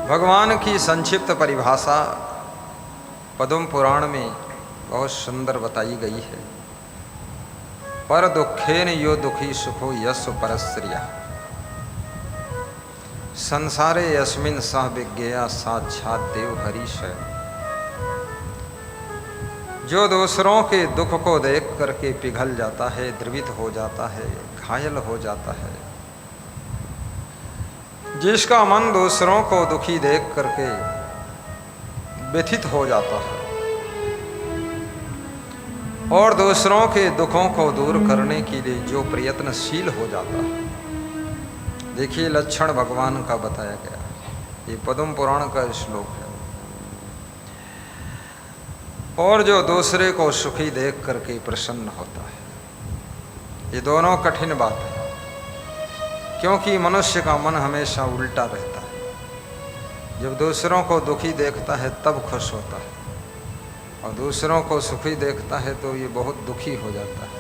भगवान की संक्षिप्त परिभाषा पद्म पुराण में बहुत सुंदर बताई गई है। पर दुखेन यो दुखी सुखो यस्व परस्त्रिया संसारे यस्मिन सह विज्ञेया साक्षात देव हरीश है। जो दूसरों के दुख को देख करके पिघल जाता है, द्रवित हो जाता है, घायल हो जाता है, जिसका मन दूसरों को दुखी देख करके व्यथित हो जाता है और दूसरों के दुखों को दूर करने के लिए जो प्रयत्नशील हो जाता है, देखिए लक्षण भगवान का बताया गया। ये पद्म पुराण का श्लोक है। और जो दूसरे को सुखी देख करके प्रसन्न होता है, ये दोनों कठिन बात है, क्योंकि मनुष्य का मन हमेशा उल्टा रहता है। जब दूसरों को दुखी देखता है तब खुश होता है, और दूसरों को सुखी देखता है तो ये बहुत दुखी हो जाता है।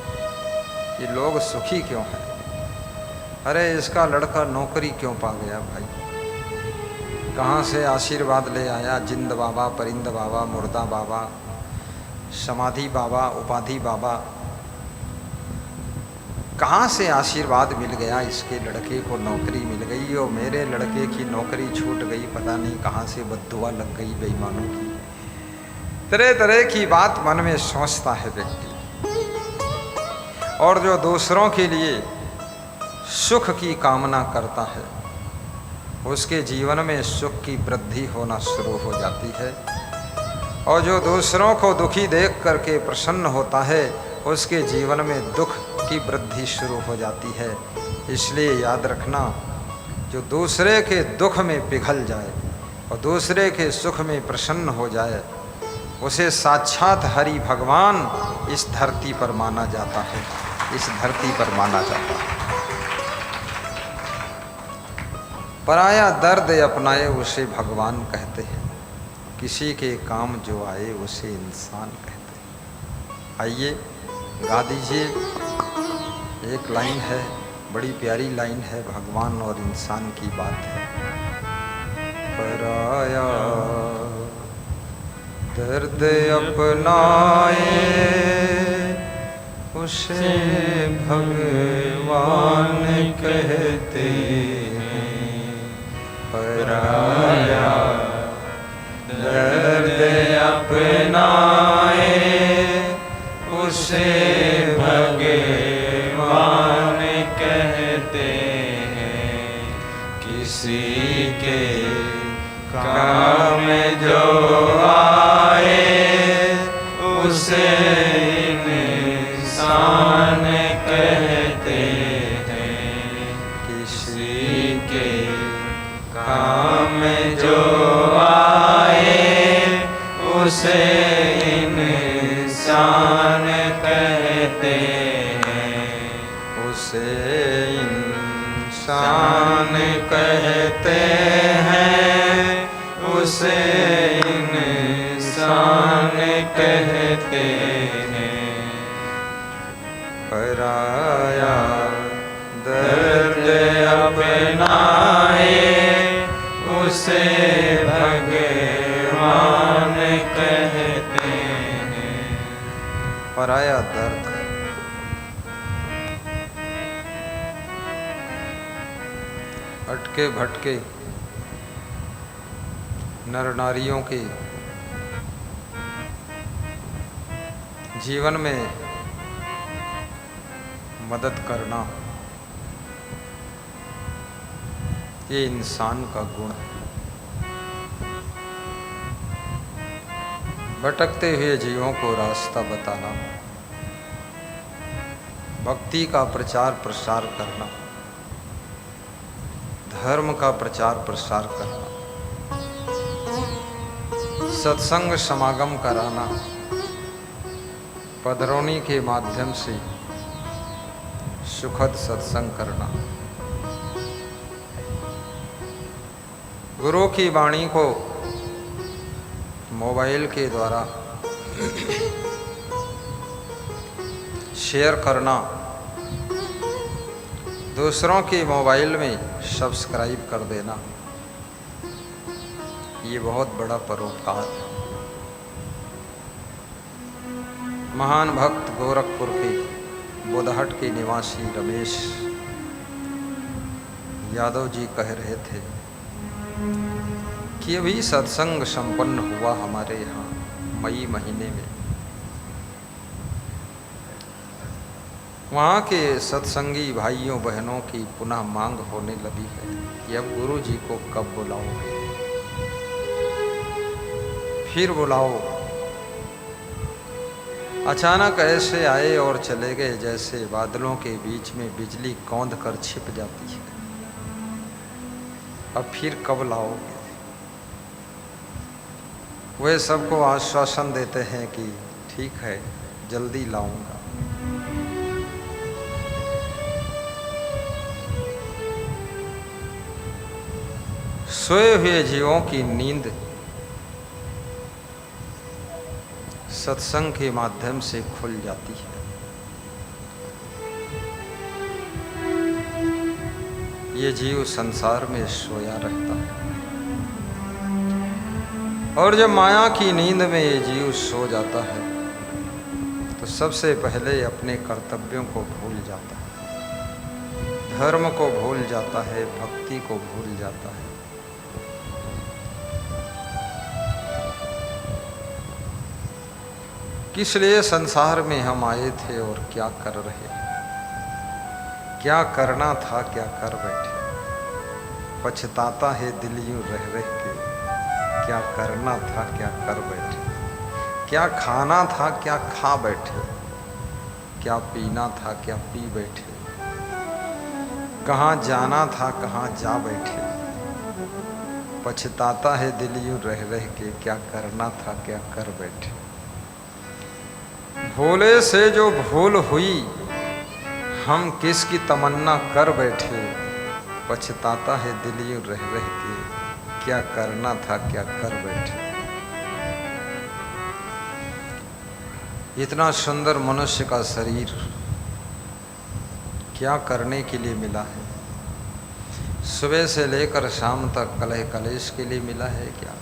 ये लोग सुखी क्यों हैं? अरे इसका लड़का नौकरी क्यों पा गया भाई, कहाँ से आशीर्वाद ले आया? जिंद बाबा, परिंद बाबा, मुर्दा बाबा, समाधि बाबा, उपाधि बाबा, कहाँ से आशीर्वाद मिल गया? इसके लड़के को नौकरी मिल गई और मेरे लड़के की नौकरी छूट गई, पता नहीं कहाँ से बद्दुआ लग गई बेईमानों की। तरह तरह की बात मन में सोचता है व्यक्ति। और जो दूसरों के लिए सुख की कामना करता है, उसके जीवन में सुख की वृद्धि होना शुरू हो जाती है। और जो दूसरों को दुखी देख करके प्रसन्न होता है, उसके जीवन में दुख की वृद्धि शुरू हो जाती है। इसलिए याद रखना, जो दूसरे के दुख में पिघल जाए और दूसरे के सुख में प्रसन्न हो जाए, उसे साक्षात हरि भगवान इस धरती पर माना जाता है, इस धरती पर माना जाता है। पराया दर्द अपनाए उसे भगवान कहते हैं, किसी के काम जो आए उसे इंसान कहते हैं। आइए गा दीजिए। एक लाइन है, बड़ी प्यारी लाइन है, भगवान और इंसान की बात है। पराया दर्द अपनाए उसे भगवान कहते हैं। पराया दर्द अपनाए उसे भगवान कहते हैं। किसी के काम जो आए उसे इंसान कहते हैं। किसी के काम जो उसे इंसान कहते हैं। उसे इंसान कहते हैं। उसे इंसान कहते हैं। पराया दर्द अपनाए उसे भगवान कहते हैं। पराया दर्द अटके भटके नर नारियों के जीवन में मदद करना, ये इंसान का गुण है। भटकते हुए जीवों को रास्ता बताना, भक्ति का प्रचार प्रसार करना, धर्म का प्रचार प्रसार करना, सत्संग समागम कराना, पधरौनी के माध्यम से सुखद सत्संग करना, गुरु की वाणी को मोबाइल के द्वारा शेयर करना, दूसरों के मोबाइल में सब्सक्राइब कर देना, ये बहुत बड़ा परोपकार है। महान भक्त गोरखपुर के बुधहट के निवासी रमेश यादव जी कह रहे थे कि अभी सत्संग संपन्न हुआ हमारे यहाँ मई महीने में। वहाँ के सत्संगी भाइयों बहनों की पुनः मांग होने लगी है कि अब गुरु जी को कब बुलाओगे, फिर बुलाओ। अचानक ऐसे आए और चले गए जैसे बादलों के बीच में बिजली कौंध कर छिप जाती है। अब फिर कब लाओगे? वे सबको आश्वासन देते हैं कि ठीक है, जल्दी लाऊंगा। सोए हुए जीवों की नींद सत्संग के माध्यम से खुल जाती है। ये जीव संसार में सोया रहता है और जब माया की नींद में ये जीव सो जाता है तो सबसे पहले अपने कर्तव्यों को भूल जाता है, धर्म को भूल जाता है, भक्ति को भूल जाता है। किस लिए संसार में हम आए थे और क्या कर रहे हैं? क्या करना था, क्या कर बैठे? पछताता है दिल यूं रह रह के, क्या करना था, क्या कर बैठे? क्या खाना था, क्या खा बैठे? क्या पीना था, क्या पी बैठे? कहाँ जाना था, कहाँ जा बैठे? पछताता है दिल यूं रह रह के, क्या करना था, क्या कर बैठे? भोले से जो भूल हुई हम किसकी तमन्ना कर बैठे, पछताता है दिल यूं रह रह के, क्या करना था, क्या कर बैठे। इतना सुंदर मनुष्य का शरीर क्या करने के लिए मिला है? सुबह से लेकर शाम तक कलह कलेश के लिए मिला है क्या?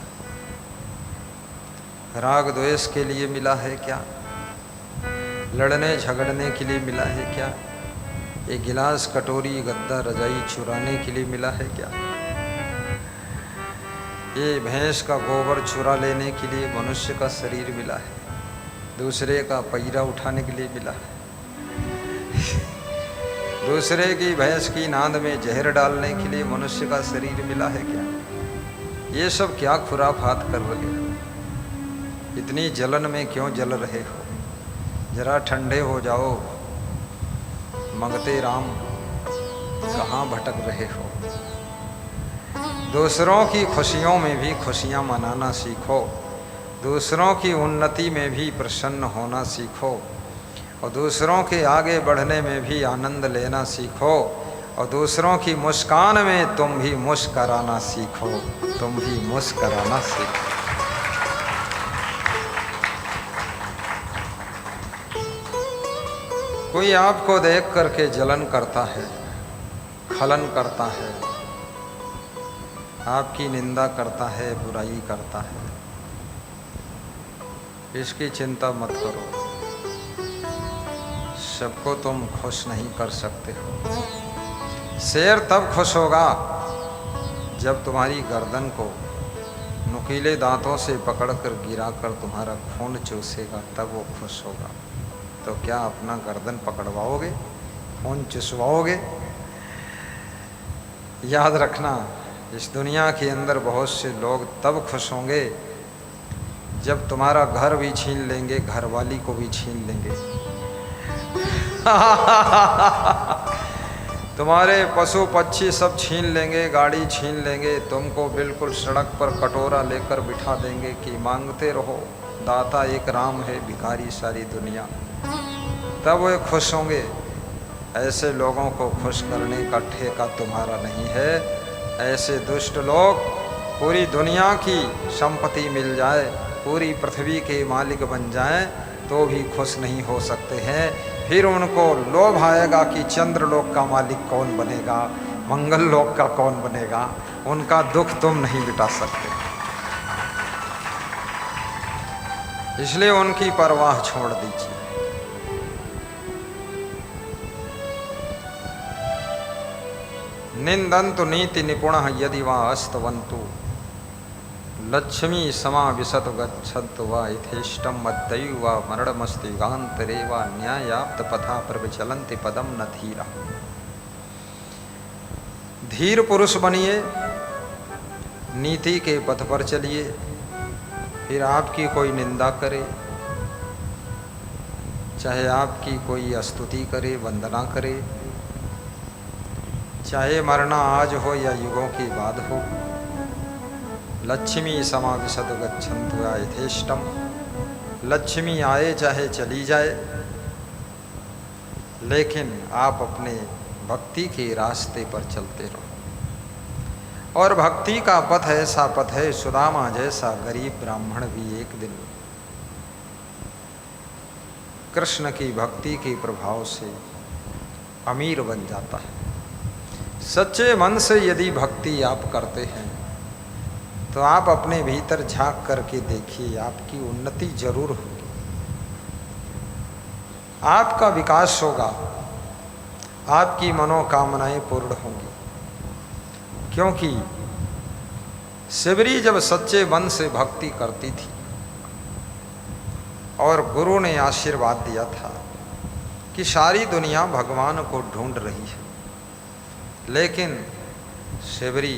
राग द्वेष के लिए मिला है क्या? लड़ने झगड़ने के लिए मिला है क्या? ये गिलास कटोरी गद्दा रजाई चुराने के लिए मिला है क्या? ये भैंस का गोबर चुरा लेने के लिए मनुष्य का शरीर मिला है? दूसरे का पैरा उठाने के लिए मिला है? दूसरे की भैंस की नांद में जहर डालने के लिए मनुष्य का शरीर मिला है क्या? ये सब क्या खुराफात कर रहे हो? इतनी जलन में क्यों जल रहे हो? जरा ठंडे हो जाओ। मंगते राम कहाँ भटक रहे हो? दूसरों की खुशियों में भी खुशियाँ मनाना सीखो, दूसरों की उन्नति में भी प्रसन्न होना सीखो, और दूसरों के आगे बढ़ने में भी आनंद लेना सीखो, और दूसरों की मुस्कान में तुम भी मुस्कराना सीखो, तुम भी मुस्कराना सीखो। कोई आपको देख करके जलन करता है, खलन करता है, आपकी निंदा करता है, बुराई करता है, इसकी चिंता मत करो। सबको तुम खुश नहीं कर सकते हो। शेर तब खुश होगा जब तुम्हारी गर्दन को नुकीले दांतों से पकड़कर गिराकर तुम्हारा खून चूसेगा, तब वो खुश होगा। तो क्या अपना गर्दन पकड़वाओगे, खून चुसवाओगे? याद रखना, इस दुनिया के अंदर बहुत से लोग तब खुश होंगे जब तुम्हारा घर भी छीन लेंगे, घरवाली को भी छीन लेंगे। तुम्हारे पशु पक्षी सब छीन लेंगे, गाड़ी छीन लेंगे, तुमको बिल्कुल सड़क पर कटोरा लेकर बिठा देंगे कि मांगते रहो, दाता एक राम है, भिखारी सारी दुनिया। तब वे खुश होंगे। ऐसे लोगों को खुश करने का ठेका तुम्हारा नहीं है। ऐसे दुष्ट लोग पूरी दुनिया की संपत्ति मिल जाए, पूरी पृथ्वी के मालिक बन जाएं, तो भी खुश नहीं हो सकते हैं। फिर उनको लोभ आएगा कि चंद्रलोक का मालिक कौन बनेगा, मंगल लोक का कौन बनेगा। उनका दुख तुम नहीं मिटा सकते। इसलिए उनकी परवाह छोड़ दीजिए। निंदन्तु नीति निपुण यदि वा अस्तवन्तु लक्ष्मी समा विशत गच्छन्तु वा यथेष्टम मद्दैव वा मरणमस्तिगान्तरे वा न्यायाप्त पथा पर विचलन्ति पदम न धीरा। धीर पुरुष बनिए, नीति के पथ पर चलिए, फिर आपकी कोई निंदा करे, चाहे आपकी कोई स्तुति करे, वंदना करे, चाहे मरना आज हो या युगों के बाद हो, लक्ष्मी समाविशद गच्छन्तु या यथेष्टम, लक्ष्मी आए चाहे चली जाए, लेकिन आप अपने भक्ति के रास्ते पर चलते रहो। और भक्ति का पथ ऐसा पथ है, सुदामा जैसा गरीब ब्राह्मण भी एक दिन कृष्ण की भक्ति के प्रभाव से अमीर बन जाता है। सच्चे मन से यदि भक्ति आप करते हैं तो आप अपने भीतर झांक करके देखिए, आपकी उन्नति जरूर होगी, आपका विकास होगा, आपकी मनोकामनाएं पूर्ण होंगी। क्योंकि शिवरी जब सच्चे मन से भक्ति करती थी और गुरु ने आशीर्वाद दिया था कि सारी दुनिया भगवान को ढूंढ रही है, लेकिन शिवरी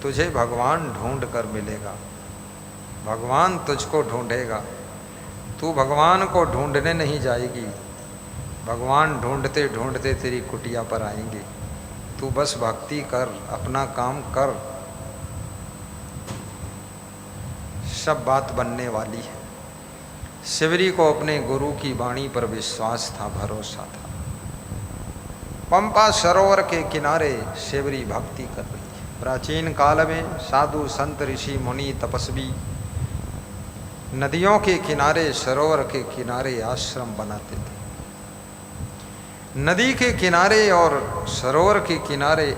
तुझे भगवान ढूंढ कर मिलेगा, भगवान तुझको ढूंढेगा, तू भगवान को ढूंढने नहीं जाएगी, भगवान ढूंढते ढूंढते तेरी कुटिया पर आएंगे, तू बस भक्ति कर, अपना काम कर, सब बात बनने वाली है। शिवरी को अपने गुरु की वाणी पर विश्वास था, भरोसा था। पंपा सरोवर के किनारे शिवरी भक्ति कर रही है। प्राचीन काल में साधु संत ऋषि मुनि तपस्वी नदियों के किनारे, सरोवर के किनारे आश्रम बनाते थे। नदी के किनारे और सरोवर के किनारे,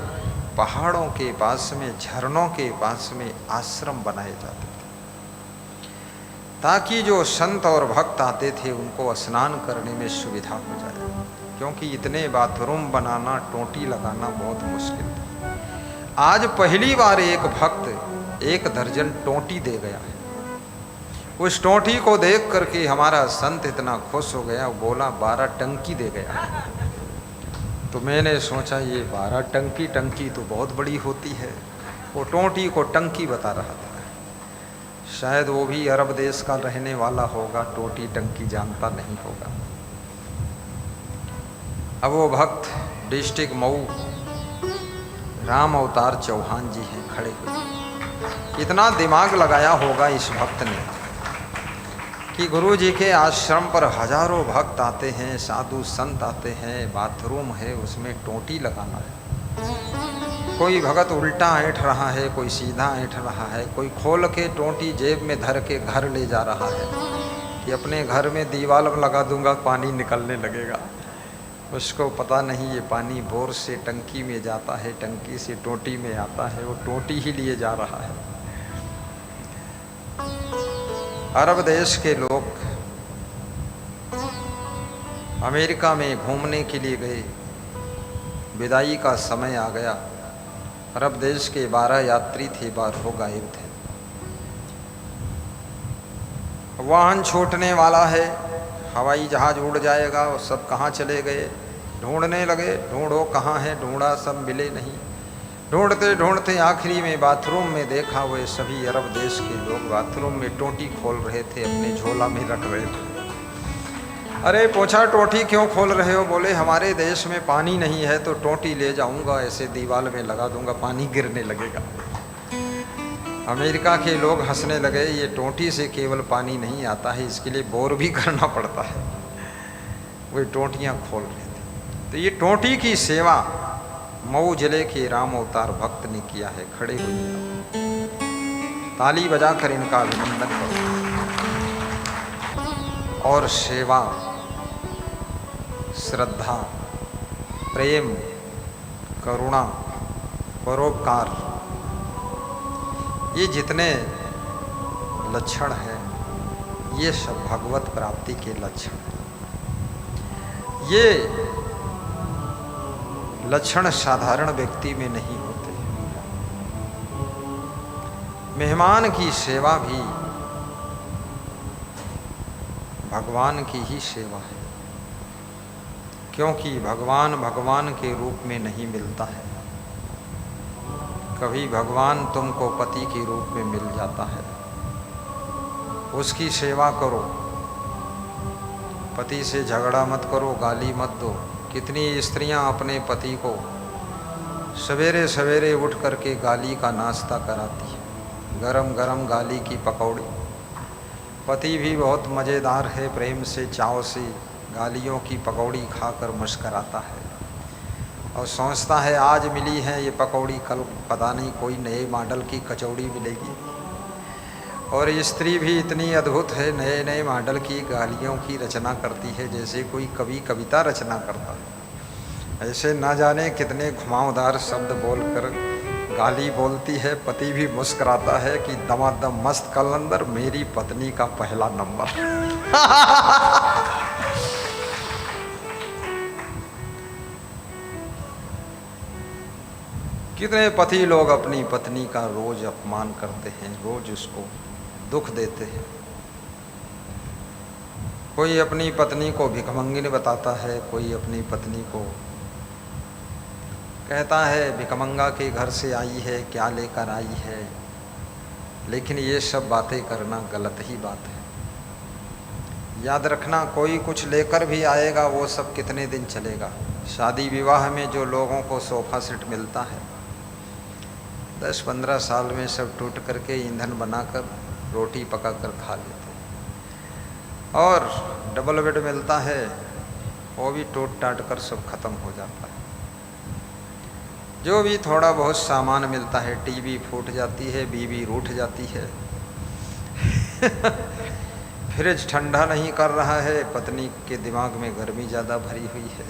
पहाड़ों के पास में, झरनों के पास में आश्रम बनाए जाते थे, ताकि जो संत और भक्त आते थे उनको स्नान करने में सुविधा हो जाए। क्योंकि इतने बाथरूम बनाना, टोंटी लगाना बहुत मुश्किल था। आज पहली बार एक भक्त 1 दर्जन टोंटी दे गया है। उस टोंटी को देख करके हमारा संत इतना खुश हो गया, बोला 12 टंकी दे गया। तो मैंने सोचा ये 12 टंकी तो बहुत बड़ी होती है। वो टोंटी को टंकी बता रहा था। शायद वो भी अरब देश का रहने वाला होगा, टोंटी टंकी जानता नहीं होगा। अब वो भक्त डिस्ट्रिक्ट मऊ राम अवतार चौहान जी हैं, खड़े हुए। इतना दिमाग लगाया होगा इस भक्त ने कि गुरु जी के आश्रम पर हजारों भक्त आते हैं, साधु संत आते हैं, बाथरूम है, उसमें टोंटी लगाना है। कोई भगत उल्टा ऐंठ रहा है, कोई सीधा ऐंठ रहा है, कोई खोल के टोंटी जेब में धर के घर ले जा रहा है कि अपने घर में दीवार में लगा दूंगा, पानी निकलने लगेगा। उसको पता नहीं ये पानी बोर से टंकी में जाता है, टंकी से टोंटी में आता है, वो टोंटी ही लिए जा रहा है। अरब देश के लोग अमेरिका में घूमने के लिए गए, विदाई का समय आ गया। अरब देश के 12 यात्री थे, 12 गायब थे। वाहन छूटने वाला है, हवाई जहाज उड़ जाएगा, वो सब कहाँ चले गए? ढूंढने लगे, ढूंढो कहाँ है, ढूंढा, सब मिले नहीं। ढूंढते ढूंढते आखिरी में बाथरूम में देखा, वे सभी अरब देश के लोग बाथरूम में टोंटी खोल रहे थे, अपने झोला में रख रहे थे। अरे पूछा टोंटी क्यों खोल रहे हो? बोले हमारे देश में पानी नहीं है तो टोंटी ले जाऊंगा, ऐसे दीवार में लगा दूंगा, पानी गिरने लगेगा। अमेरिका के लोग हंसने लगे, ये टोंटी से केवल पानी नहीं आता है, इसके लिए बोर भी करना पड़ता है। वे टोंटियाँ खोल रहे थे। तो ये टोंटी की सेवा मऊ जिले के राम अवतार भक्त ने किया है। खड़े हुए ताली बजाकर इनका अभिनंदन करो। और सेवा, श्रद्धा, प्रेम, करुणा, परोपकार, ये जितने लक्षण हैं ये सब भगवत प्राप्ति के लक्षण हैं। ये लक्षण साधारण व्यक्ति में नहीं होते। मेहमान की सेवा भी भगवान की ही सेवा है, क्योंकि भगवान भगवान के रूप में नहीं मिलता है। कभी भगवान तुमको पति के रूप में मिल जाता है, उसकी सेवा करो, पति से झगड़ा मत करो, गाली मत दो। कितनी स्त्रियां अपने पति को सवेरे सवेरे उठ करके गाली का नाश्ता कराती है, गरम गरम गाली की पकौड़ी। पति भी बहुत मज़ेदार है, प्रेम से चाव से गालियों की पकौड़ी खाकर मुस्कराता है और सोचता है आज मिली है ये पकौड़ी, कल पता नहीं कोई नए मॉडल की कचौड़ी मिलेगी। और स्त्री भी इतनी अद्भुत है, नए नए मॉडल की गालियों की रचना करती है जैसे कोई कवि कविता रचना करता है। ऐसे ना जाने कितने घुमावदार शब्द बोलकर गाली बोलती है। पति भी मुस्कुराता है कि दमादम मस्त कलंदर, मेरी पत्नी का पहला नंबर। कितने पति लोग अपनी पत्नी का रोज अपमान करते हैं, रोज उसको दुख देते हैं। कोई अपनी पत्नी को भिखमंगिनी बताता है, कोई अपनी पत्नी को कहता है भिखमंगा के घर से आई है, क्या लेकर आई है। लेकिन ये सब बातें करना गलत ही बात है। याद रखना, कोई कुछ लेकर भी आएगा वो सब कितने दिन चलेगा। शादी विवाह में जो लोगों को सोफ़ा सेट मिलता है 10-15 साल में सब टूट करके ईंधन बनाकर रोटी पका कर खा लेते हैं। और डबल बेड मिलता है वो भी टूट टाट कर सब खत्म हो जाता है। जो भी थोड़ा बहुत सामान मिलता है, टीवी फूट जाती है, बीवी रूठ जाती है, फ्रिज ठंडा नहीं कर रहा है, पत्नी के दिमाग में गर्मी ज़्यादा भरी हुई है।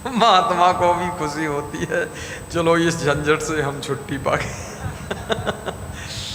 महात्मा को भी खुशी होती है, चलो इस झंझट से हम छुट्टी पा गए।